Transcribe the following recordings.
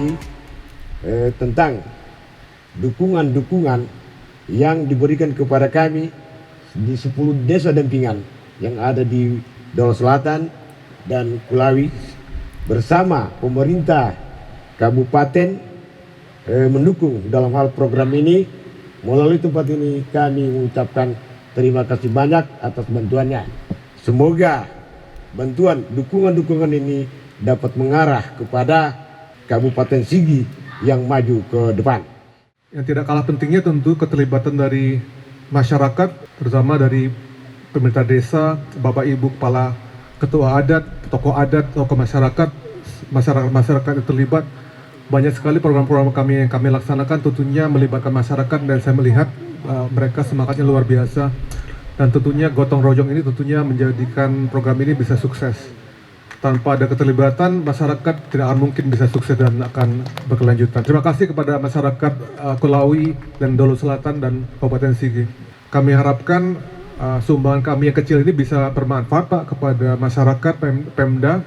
informasi tentang dukungan-dukungan yang diberikan kepada kami di 10 desa dampingan yang ada di Dolo Selatan dan Kulawi bersama pemerintah kabupaten mendukung dalam hal program ini. Melalui tempat ini kami mengucapkan terima kasih banyak atas bantuannya. Semoga bantuan dukungan-dukungan ini dapat mengarah kepada Kabupaten Sigi yang maju ke depan. Yang tidak kalah pentingnya tentu keterlibatan dari masyarakat, terutama dari pemerintah desa, Bapak Ibu Kepala Ketua Adat, tokoh masyarakat yang terlibat. Banyak sekali program-program kami yang kami laksanakan tentunya melibatkan masyarakat, dan saya melihat mereka semangatnya luar biasa, dan tentunya gotong royong ini tentunya menjadikan program ini bisa sukses. Tanpa ada keterlibatan masyarakat tidak akan mungkin bisa sukses dan akan berkelanjutan. Terima kasih kepada masyarakat Kulawi dan Dolo Selatan dan Kabupaten Sigi. Kami harapkan sumbangan kami yang kecil ini bisa bermanfaat Pak kepada masyarakat Pemda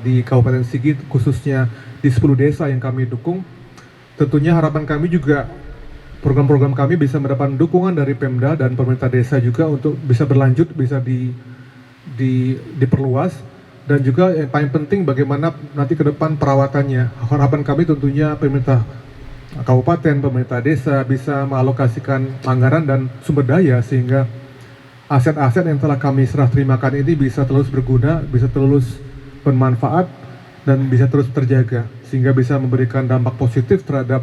di Kabupaten Sigi, khususnya di 10 desa yang kami dukung. Tentunya harapan kami juga program-program kami bisa mendapat dukungan dari Pemda dan pemerintah desa juga untuk bisa berlanjut, bisa diperluas, dan juga yang paling penting bagaimana nanti ke depan perawatannya. Harapan kami tentunya pemerintah kabupaten, pemerintah desa bisa mengalokasikan anggaran dan sumber daya sehingga aset-aset yang telah kami serah terimakan ini bisa terus berguna, bisa terus bermanfaat, dan bisa terus terjaga, sehingga bisa memberikan dampak positif terhadap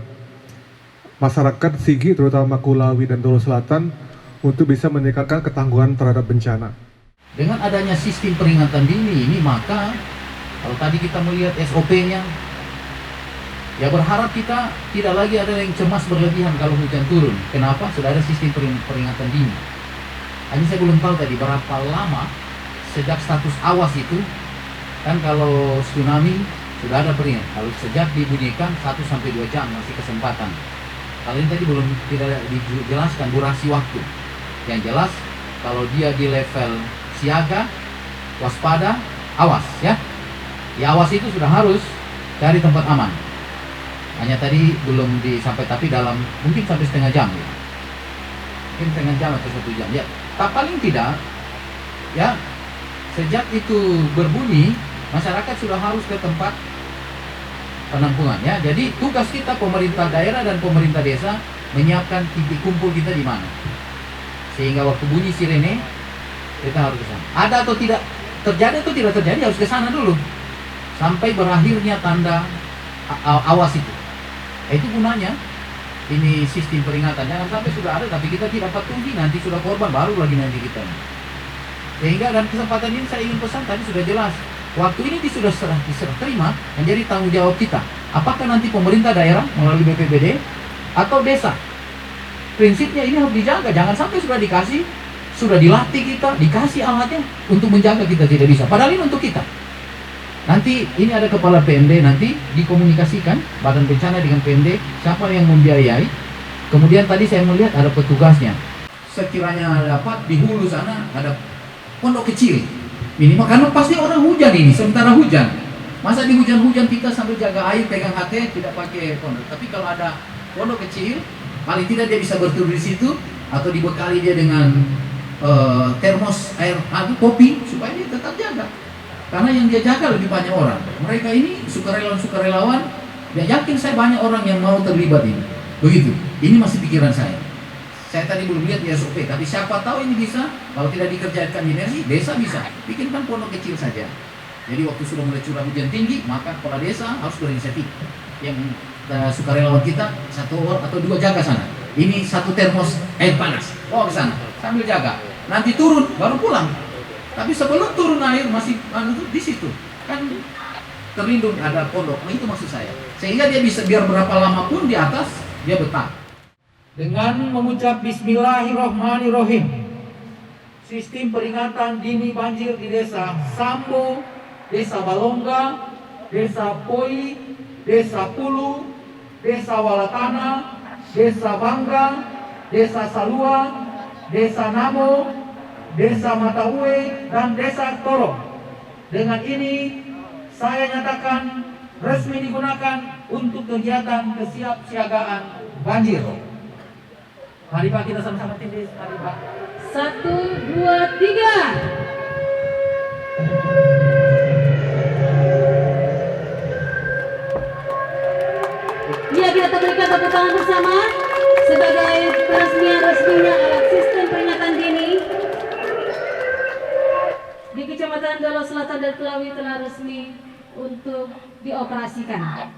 masyarakat Sigi, terutama Kulawi dan Dolo Selatan, untuk bisa meningkatkan ketangguhan terhadap bencana. Dengan adanya sistem peringatan dini ini, maka kalau tadi kita melihat SOP-nya, ya berharap kita tidak lagi ada yang cemas berlebihan kalau hujan turun. Kenapa? Sudah ada sistem peringatan dini. Hanya saya belum tahu tadi berapa lama sejak status awas itu. Kan kalau tsunami sudah ada peringatan, kalau sejak dibunyikan 1-2 jam masih kesempatan. Kalau ini tadi belum tidak dijelaskan durasi waktu. Yang jelas kalau dia di level siaga, waspada, awas ya. Ya awas itu sudah harus cari tempat aman. Hanya tadi belum disampaikan, tapi dalam mungkin sampai setengah jam ya. Mungkin setengah jam atau 1 jam ya. Tak paling tidak ya, sejak itu berbunyi masyarakat sudah harus ke tempat penampungan ya. Jadi tugas kita pemerintah daerah dan pemerintah desa menyiapkan titik kumpul kita di mana, sehingga waktu bunyi sirene kita harus ke sana. Ada atau tidak terjadi atau tidak terjadi harus ke sana dulu sampai berakhirnya tanda awas itu. Itu gunanya ini sistem peringatan. Jangan sampai sudah ada tapi kita tidak patuhi, nanti sudah korban baru lagi nanti kita. Sehingga dan kesempatan ini saya ingin pesan, tadi sudah jelas. Waktu ini sudah diserah terima menjadi tanggung jawab kita. Apakah nanti pemerintah daerah melalui BPBD atau desa? Prinsipnya ini harus dijaga. Jangan sampai sudah dikasih, sudah dilatih kita, dikasih alatnya untuk menjaga kita tidak bisa. Padahal ini untuk kita. Nanti ini ada kepala PMD, nanti dikomunikasikan Badan Bencana dengan PMD siapa yang membiayai. Kemudian tadi saya melihat ada petugasnya. Sekiranya dapat di hulu sana ada pondok kecil. Minimal karena pasti orang hujan ini, sementara hujan. Masa di hujan-hujan kita sambil jaga air, pegang HT, tidak pakai pondok. Tapi kalau ada pondok kecil, paling tidak dia bisa berteduh di situ, atau dibekali dia dengan termos air kopi supaya dia tetap jaga. Karena yang dia jaga lebih banyak orang. Mereka ini sukarelawan, ya yakin saya banyak orang yang mau terlibat ini. Begitu. Ini masih pikiran saya. Saya tadi belum lihat di SOP, tapi siapa tahu ini bisa. Kalau tidak dikerjakan di desa bisa. Bikinkan pondok kecil saja. Jadi waktu sudah mulai curah hujan tinggi, maka kepala desa harus berinisiatif. Yang sukarelawan kita 1 atau 2 jaga sana. Ini 1 termos air panas. Oh ke sana sambil jaga. Nanti turun baru pulang. Tapi sebelum turun air masih di situ. Kan terlindung ada pondok. Nah, itu maksud saya. Sehingga dia bisa biar berapa lama pun di atas dia betah. Dengan mengucap Bismillahirrahmanirrahim, sistem peringatan dini banjir di desa Sambo, desa Balongga, desa Poi, desa Pulu, desa Walatana, desa Bangga, desa Salua, desa Namo, desa Mataue, dan desa Toro. Dengan ini saya nyatakan resmi digunakan untuk kegiatan kesiapsiagaan banjir. Mari Pak, kita sama-sama tindis. Mari Pak. 1, 2, 3. Ya, kita berikan tepuk tangan bersama sebagai resminya alat sistem peringatan dini di Kecamatan Dolo Selatan dan Kelawi telah resmi untuk dioperasikan.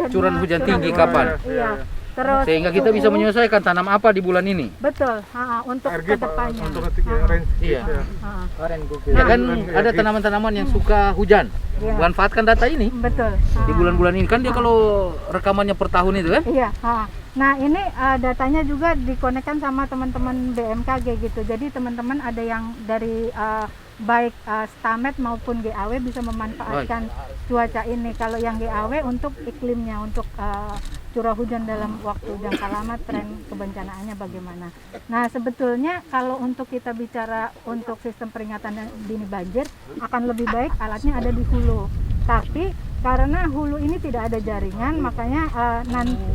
Curah hujan tinggi kapan? Iya. Terus Sehingga kita bisa menyesuaikan tanam apa di bulan ini. betul, untuk kedepannya. Untuk nanti range. Iya. Ha. Ya kan ada tanaman-tanaman yang suka hujan. Iya. Manfaatkan data ini Betul. di bulan-bulan ini kan dia kalau rekamannya per tahun itu kan. Iya. Nah ini datanya juga dikonekkan sama teman-teman BMKG gitu. Jadi teman-teman ada yang dari baik Stamet maupun GAW bisa memanfaatkan cuaca ini. Kalau yang GAW untuk iklimnya, untuk curah hujan dalam waktu jangka lama, tren kebencanaannya bagaimana. Nah sebetulnya kalau untuk kita bicara untuk sistem peringatan dini banjir akan lebih baik alatnya ada di hulu. Tapi karena hulu ini tidak ada jaringan, makanya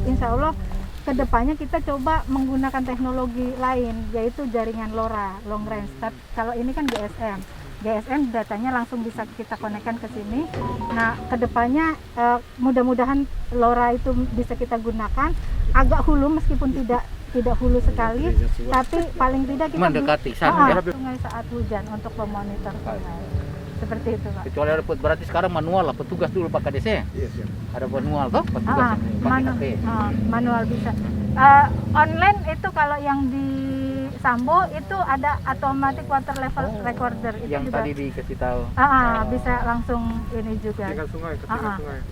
insya Allah kedepannya kita coba menggunakan teknologi lain, yaitu jaringan LoRa, long range. Tapi kalau ini kan GSM datanya langsung bisa kita konekkan ke sini. Nah, kedepannya mudah-mudahan LoRa itu bisa kita gunakan agak hulu meskipun tidak hulu sekali, tapi paling tidak kita Mendekati sana, ya. sungai saat hujan untuk memonitor sungai. Seperti itu, Pak. Kecuali ada berarti sekarang manual lah, petugas dulu Pak KDC. Ada manual toh petugas pakai HP. Manual bisa. Online itu kalau yang di Sambo itu ada automatic water level recorder itu Yang juga tadi dikasih tahu. bisa langsung ini juga. Ketinggian sungai.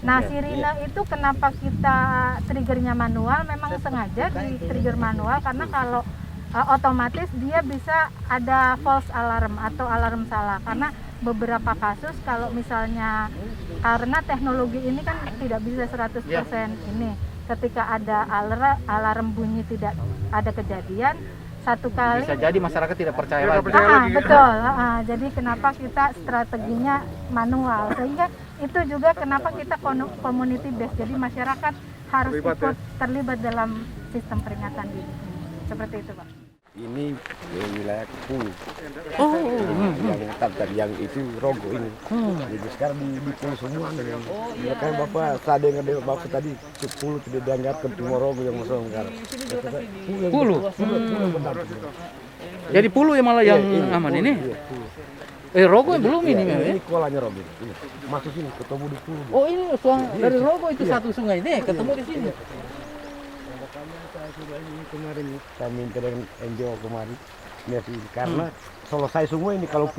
Nah, Iya. sirine itu kenapa kita triggernya manual? Memang sengaja di trigger manual karena kalau otomatis dia bisa ada false alarm atau alarm salah. Karena beberapa kasus kalau misalnya karena teknologi ini kan tidak bisa 100% ini. Ketika ada alarm bunyi tidak ada kejadian, satu kali Bisa jadi masyarakat tidak percaya lagi. betul. Jadi kenapa kita strateginya manual, sehingga itu juga kenapa kita community based. Jadi masyarakat harus ikut terlibat dalam sistem peringatan dini. Seperti itu, Pak. Ini wilayah Kepulu. Oh. Yang tadi yang itu Rogo ini. Jadi sekarang di Kepulu semua. Makanya Bapak tadi yang ada Bapak tadi Kepulu tidak dianggapkan cuma Rogo yang masuk sekarang. Pulu. Jadi Pulu yang malah yang aman ini. Rogo yang belum ini memang. Ini kolanya Rogo. Masuk sini ketemu di Pulu. Oh ini dari Rogo itu satu sungai ini ketemu di sini. Ini kemarin saya minta dengan NGO kemarin karena selesai semua ini kalau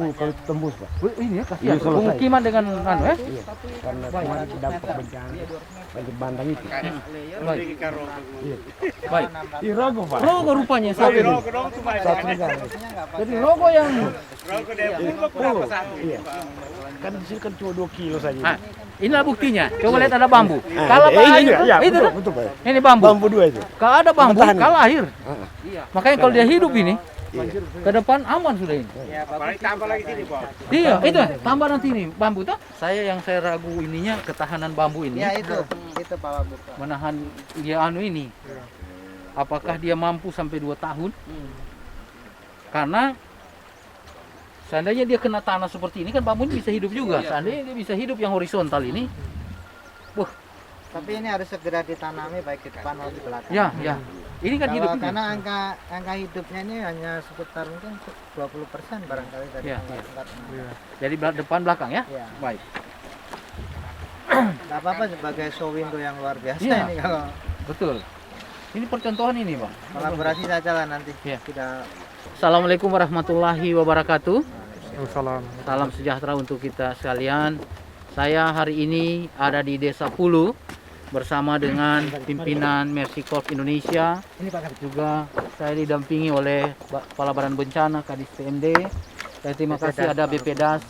tembus Pak. Ini ya kasihan. Ini selesai. Pemukiman dengan Iya, karena kemarin dampak bencana banjir bandang itu. Baik. Iya. Baik. Di Rogo Pak. Rogo rupanya satu. Satu negara. Jadi Rogo yang Iya. Kan di sini kan cuma 2 kilo saja. inilah buktinya. Coba lihat ada bambu. Kalau air itu betul Pak. ini bambu. Bambu 2 itu. Kalau ada bambu, Bertahan. kalah air. Makanya kalau dia hidup ini, ke depan aman sudah ini. Tambah lagi sini, Bos. Iya, itu tambah nanti ini bambu tuh. Saya ragu ininya ketahanan bambu ini. Ya itu Pak Bambu. Menahan dia ini. Apakah dia mampu sampai 2 tahun? Karena seandainya dia kena tanah seperti ini kan bambu ini bisa hidup juga. Seandainya dia bisa hidup yang horizontal ini, wah. Tapi ini harus segera ditanami baik di depan maupun di belakang. Ya. Ini kan hidup ini. Karena angka hidupnya ini hanya sekitar mungkin 20% barangkali dari Ya. angka tempat. Jadi depan belakang ya. Ya. Baik. Nggak apa-apa sebagai show window yang luar biasa Iya. ini kalau Betul. Ini percontohan ini, Bang. kolaborasi saja lah nanti. Ya. Tidak. Assalamualaikum warahmatullahi wabarakatuh. Salam. Salam sejahtera untuk kita sekalian. Saya hari ini ada di Desa Pulu bersama dengan pimpinan Mercy Corps Indonesia. Juga saya didampingi oleh Kepala Badan Bencana Kadis PMD. Dan terima kasih ada BPDAS,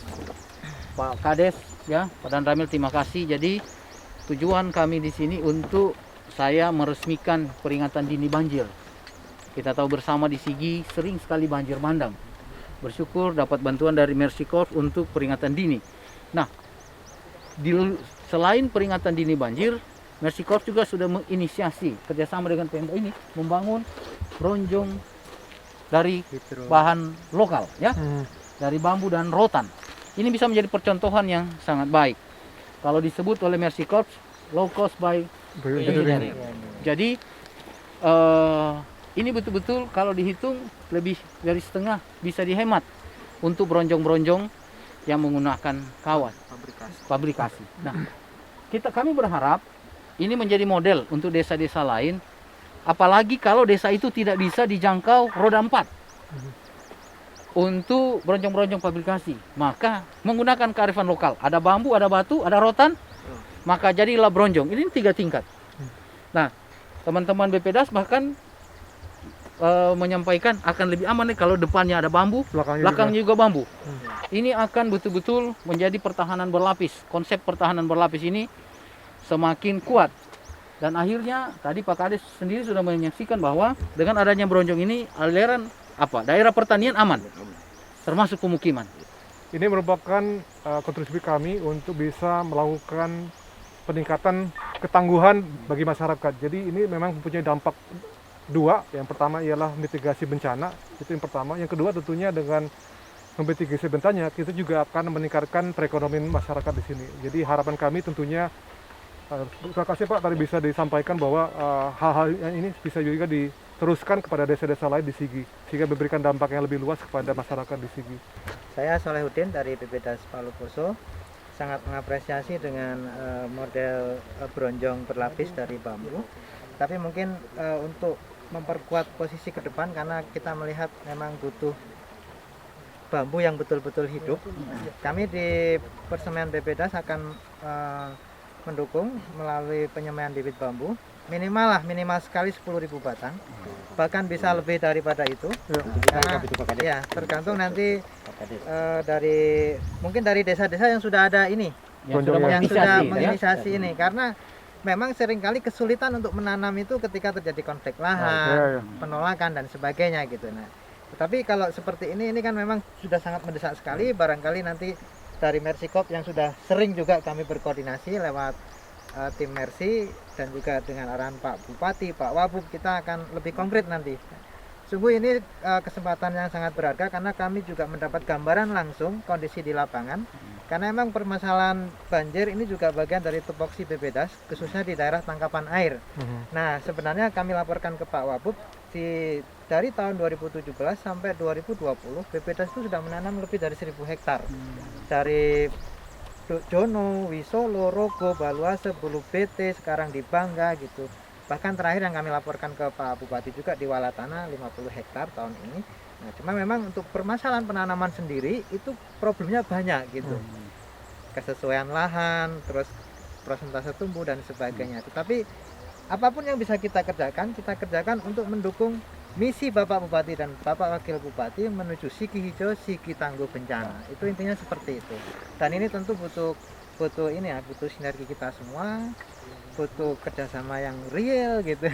Pak Kades, ya, Pak Dan Ramil, terima kasih. Jadi tujuan kami di sini untuk saya meresmikan peringatan dini banjir. Kita tahu bersama di Sigi sering sekali banjir bandang. Bersyukur dapat bantuan dari Mercy Corps untuk peringatan dini. Nah, selain peringatan dini banjir, Mercy Corps juga sudah menginisiasi kerjasama dengan Pemda ini membangun bronjong dari bahan lokal, ya, dari bambu dan rotan. Ini bisa menjadi percontohan yang sangat baik. Kalau disebut oleh Mercy Corps, low cost by engineering. Jadi ini betul-betul kalau dihitung lebih dari setengah bisa dihemat untuk bronjong-bronjong yang menggunakan kawat fabrikasi. Nah, kami berharap ini menjadi model untuk desa-desa lain, apalagi kalau desa itu tidak bisa dijangkau roda 4 untuk bronjong-bronjong fabrikasi. Maka menggunakan kearifan lokal, ada bambu, ada batu, ada rotan, maka jadilah bronjong. Ini 3 tingkat. Nah, teman-teman BPDAS bahkan menyampaikan akan lebih aman nih kalau depannya ada bambu, belakangnya juga bambu. Ini akan betul-betul menjadi pertahanan berlapis. Konsep pertahanan berlapis ini semakin kuat. Dan akhirnya tadi Pak Kades sendiri sudah menyaksikan bahwa dengan adanya bronjong ini aliran daerah pertanian aman, termasuk pemukiman. Ini merupakan kontribusi kami untuk bisa melakukan peningkatan ketangguhan bagi masyarakat. Jadi ini memang mempunyai dampak 2. Yang pertama ialah mitigasi bencana, itu yang pertama. Yang kedua tentunya dengan mitigasi bencana kita juga akan meningkatkan perekonomian masyarakat di sini. Jadi harapan kami tentunya, terima kasih Pak tadi bisa disampaikan bahwa hal-hal ini bisa juga diteruskan kepada desa-desa lain di Sigi, sehingga memberikan dampak yang lebih luas kepada masyarakat di Sigi. Saya Solehuddin dari BPDAS Palu Poso, sangat mengapresiasi dengan model bronjong berlapis dari bambu. Tapi mungkin untuk memperkuat posisi ke depan, karena kita melihat memang butuh bambu yang betul-betul hidup. Kami di Persemaian BPDAS akan mendukung melalui penyemaian bibit bambu minimal sekali 10.000 batang, bahkan bisa lebih daripada itu, karena ya tergantung nanti dari desa-desa yang sudah ada ini, yang sudah menginisiasi ini, karena memang seringkali kesulitan untuk menanam itu ketika terjadi konflik lahan, penolakan dan sebagainya gitu. Nah, tetapi kalau seperti ini kan memang sudah sangat mendesak sekali. Barangkali nanti dari Mercy Corps yang sudah sering juga kami berkoordinasi lewat tim Mercy dan juga dengan arahan Pak Bupati, Pak Wabub, kita akan lebih konkret nanti. Sungguh ini kesempatan yang sangat berharga karena kami juga mendapat gambaran langsung kondisi di lapangan. Karena memang permasalahan banjir ini juga bagian dari tupoksi BPDAS, khususnya di daerah tangkapan air. Nah, sebenarnya kami laporkan ke Pak Wabub, dari tahun 2017 sampai 2020, BPDAS itu sudah menanam lebih dari 1.000 hektar. Dari Jono, Wisolo, Rogo, Baluase, Bulu BT, sekarang di Bangga gitu. Bahkan terakhir yang kami laporkan ke Pak Bupati juga di Walatana 50 hektar tahun ini. Nah, cuma memang untuk permasalahan penanaman sendiri itu problemnya banyak gitu. Kesesuaian lahan, terus persentase tumbuh dan sebagainya. Tetapi apapun yang bisa kita kerjakan untuk mendukung misi Bapak Bupati dan Bapak Wakil Bupati menuju Sigi Hijau, Sigi Tangguh Bencana. Itu intinya seperti itu. Dan ini tentu butuh sinergi kita semua, butuh kerjasama yang real gitu.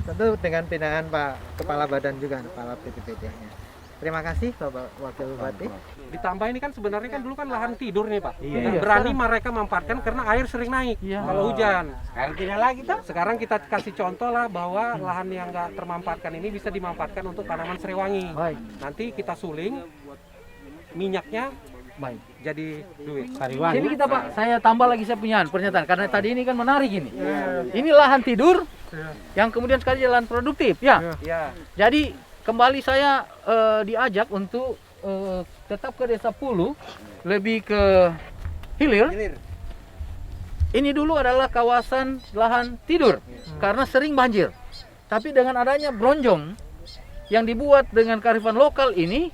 Tentu dengan binaan Pak Kepala Badan juga, Kepala BPBD-nya. Terima kasih Bapak Wakil Bupati. Ditambah ini kan sebenarnya kan dulu kan lahan tidur nih Pak. Dan berani mereka memanfaatkan karena air sering naik kalau hujan. Sekarang tidak lagi toh. Sekarang kita kasih contoh lah bahwa lahan yang nggak termanfaatkan ini bisa dimanfaatkan untuk tanaman serewangi. Nanti kita suling minyaknya jadi duit. Sini kita Pak, saya tambah lagi saya punya pernyataan karena tadi ini kan menarik ini. Ini lahan tidur yang kemudian sekali jalan produktif ya. Jadi kembali saya diajak untuk tetap ke Desa Pulu, lebih ke hilir. Ini dulu adalah kawasan lahan tidur karena sering banjir. Tapi dengan adanya bronjong yang dibuat dengan kearifan lokal ini,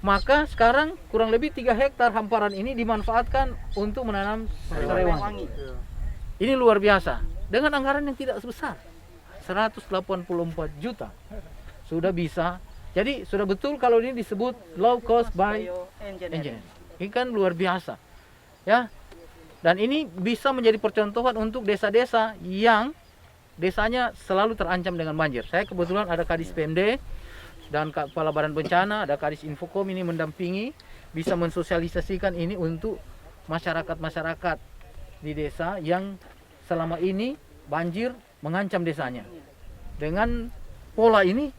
maka sekarang kurang lebih 3 hektar hamparan ini dimanfaatkan untuk menanam serewangi. Ini luar biasa. dengan anggaran yang tidak sebesar 184 juta sudah bisa. Jadi sudah betul kalau ini disebut low cost by engineering. Ini kan luar biasa, ya. Dan ini bisa menjadi percontohan untuk desa-desa yang desanya selalu terancam dengan banjir. Saya kebetulan ada Kadis PMD dan Kepala Badan Bencana, ada Kadis Infokom ini mendampingi, bisa mensosialisasikan ini untuk masyarakat-masyarakat di desa yang selama ini banjir mengancam desanya. Dengan pola ini,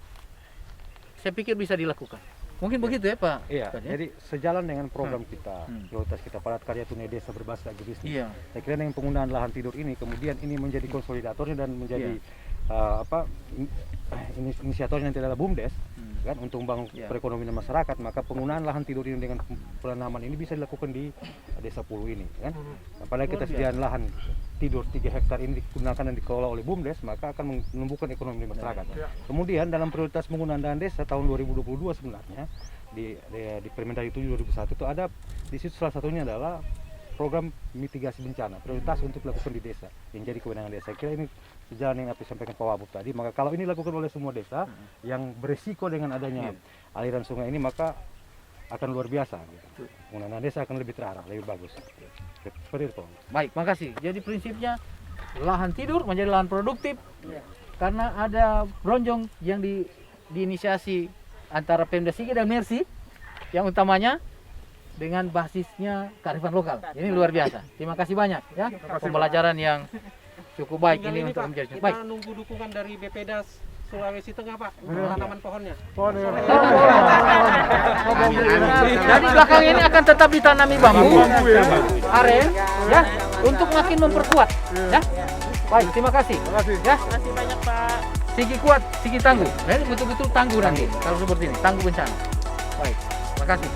saya pikir bisa dilakukan. Mungkin begitu ya Pak? Iya, Ustaz, ya? jadi sejalan dengan program kita, prioritas kita, Padat Karya Tunai Desa Berbasis Agribisnis. Iya. Saya kira dengan penggunaan lahan tidur ini, kemudian ini menjadi konsolidatornya dan menjadi inisiatornya nanti adalah BUMDes, kan, untuk membangun perekonomian masyarakat. Maka penggunaan lahan tidur ini dengan penanaman ini bisa dilakukan di Desa Pulu ini, kan. Apalagi ketersediaan lahan tidur 3 hektar ini digunakan dan dikelola oleh BUMDes, maka akan menumbuhkan ekonomi masyarakat. Kemudian dalam prioritas penggunaan dana desa tahun 2022 sebenarnya di Permendagri 7 2001 itu ada di situ, salah satunya adalah program mitigasi bencana, prioritas untuk dilakukan di desa yang jadi kewenangan desa. Saya kira ini sejalan yang apa yang disampaikan Pak Wabub tadi. Maka kalau ini dilakukan oleh semua desa yang beresiko dengan adanya aliran sungai ini, maka akan luar biasa. Gitu. Penggunaan desa akan lebih terarah, lebih bagus. Seperti itu. Baik, makasih. Jadi prinsipnya lahan tidur menjadi lahan produktif karena ada bronjong yang diinisiasi antara Pemda Sigi dan Mersi, yang utamanya dengan basisnya kearifan lokal. Ini luar biasa. Terima kasih banyak ya, pembelajaran yang cukup baik Tinggal ini ini untuk Pak, menjadi kita baik. nunggu dukungan dari BPDAS Sulawesi Tengah Pak untuk tanaman pohonnya. Jadi belakang ini akan tetap ditanami bambu, aren, ya, untuk makin memperkuat, ya. Baik, terima kasih. Ya. Terima kasih banyak Pak. Sigi kuat, sigi tangguh. Nah, ini betul-betul tangguh nanti kalau seperti ini, tangguh bencana. Baik, terima kasih.